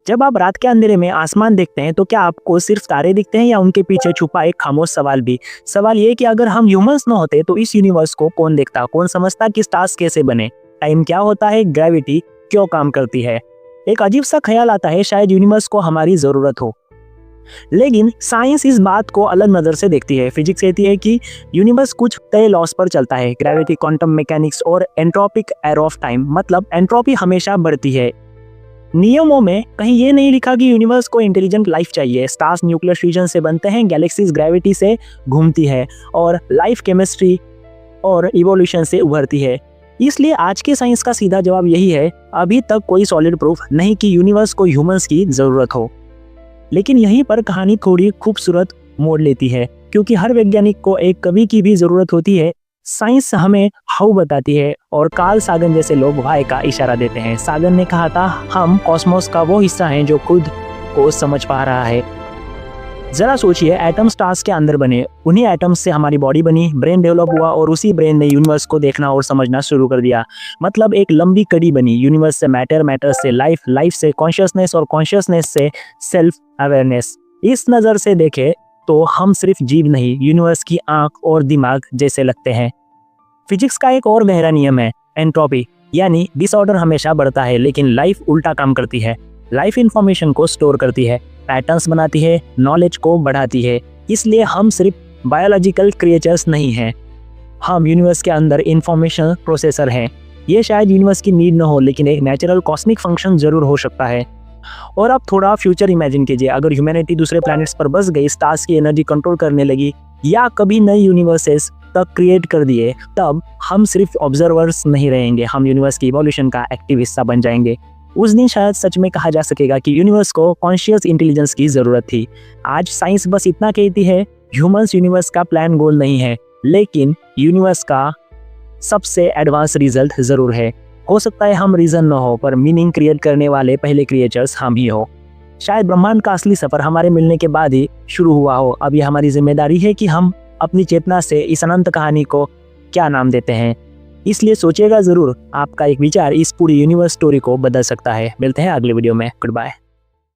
जब आप रात के अंधेरे में आसमान देखते हैं तो क्या आपको सिर्फ तारे दिखते हैं या उनके पीछे छुपा एक खामोश सवाल भी। सवाल ये कि अगर हम ह्यूमंस न होते तो इस यूनिवर्स को कौन देखता, कौन समझता कि स्टार्स कैसे बने, टाइम क्या होता है, ग्रेविटी क्यों काम करती है। एक अजीब सा ख्याल आता है शायद यूनिवर्स को हमारी जरूरत हो। लेकिन साइंस इस बात को अलग नजर से देखती है। फिजिक्स कहती है कि यूनिवर्स कुछ तय लॉस पर चलता है, ग्रेविटी, क्वांटम मैकेनिक्स और एंट्रोपिक एरो ऑफ टाइम, मतलब एंट्रोपी हमेशा बढ़ती है। नियमों में कहीं ये नहीं लिखा कि यूनिवर्स को इंटेलिजेंट लाइफ चाहिए। स्टार्स न्यूक्लियर फ्यूजन से बनते हैं, गैलेक्सीज ग्रेविटी से घूमती है और लाइफ केमिस्ट्री और इवोल्यूशन से उभरती है। इसलिए आज के साइंस का सीधा जवाब यही है, अभी तक कोई सॉलिड प्रूफ नहीं कि यूनिवर्स को ह्यूमंस की जरूरत हो। लेकिन यहीं पर कहानी थोड़ी खूबसूरत मोड़ लेती है, क्योंकि हर वैज्ञानिक को एक कवि की भी जरूरत होती है। साइंस हमें हाउ बताती है और कार्ल सागन जैसे लोग वाई का इशारा देते हैं। सागन ने कहा था, हम कॉस्मोस का वो हिस्सा हैं जो खुद को समझ पा रहा है। जरा सोचिए, एटम स्टार्स के अंदर बने, उन्हीं एटम्स से हमारी बॉडी बनी, ब्रेन डेवलप हुआ और उसी ब्रेन ने यूनिवर्स को देखना और समझना शुरू कर दिया। मतलब एक लंबी कड़ी बनी, यूनिवर्स से मैटर, मैटर से लाइफ, लाइफ से कॉन्शियसनेस और कॉन्शियसनेस से सेल्फ अवेयरनेस। इस नज़र से देखे तो हम सिर्फ जीव नहीं, यूनिवर्स की आंख और दिमाग जैसे लगते हैं। फिजिक्स का एक और गहरा नियम है एंट्रोपी, यानी डिसऑर्डर हमेशा बढ़ता है, लेकिन लाइफ उल्टा काम करती है। लाइफ इंफॉर्मेशन को स्टोर करती है, पैटर्न्स बनाती है, नॉलेज को बढ़ाती है। इसलिए हम सिर्फ बायोलॉजिकल क्रिएचर्स नहीं हैं, हम यूनिवर्स के अंदर इंफॉर्मेशन प्रोसेसर हैं। ये शायद यूनिवर्स की नीड न हो, लेकिन एक नेचुरल कॉस्मिक फंक्शन जरूर हो सकता है। और अब थोड़ा फ्यूचर इमेजिन कीजिए, अगर ह्यूमैनिटी दूसरे प्लैनेट्स पर बस गई, स्टार्स की एनर्जी कंट्रोल करने लगी या कभी नए यूनिवर्सेस तक क्रिएट कर दिए, तब हम सिर्फ ऑब्जर्वर्स नहीं रहेंगे, हम यूनिवर्स की इवोल्यूशन का एक्टिव हिस्सा बन जाएंगे। उस दिन शायद सच में कहा जा सकेगा कि यूनिवर्स को कॉन्शियस इंटेलिजेंस की जरूरत थी। आज साइंस बस इतना कहती है, ह्यूमंस यूनिवर्स का प्लान गोल नहीं है, लेकिन यूनिवर्स का सबसे एडवांस रिजल्ट जरूर है। हो सकता है हम रीजन न हो, पर मीनिंग क्रिएट करने वाले पहले क्रिएचर्स हम ही हो। शायद ब्रह्मांड का असली सफर हमारे मिलने के बाद ही शुरू हुआ हो। अब ये हमारी जिम्मेदारी है कि हम अपनी चेतना से इस अनंत कहानी को क्या नाम देते हैं। इसलिए सोचिएगा जरूर, आपका एक विचार इस पूरी यूनिवर्स स्टोरी को बदल सकता है। मिलते हैं अगले वीडियो में। Good bye.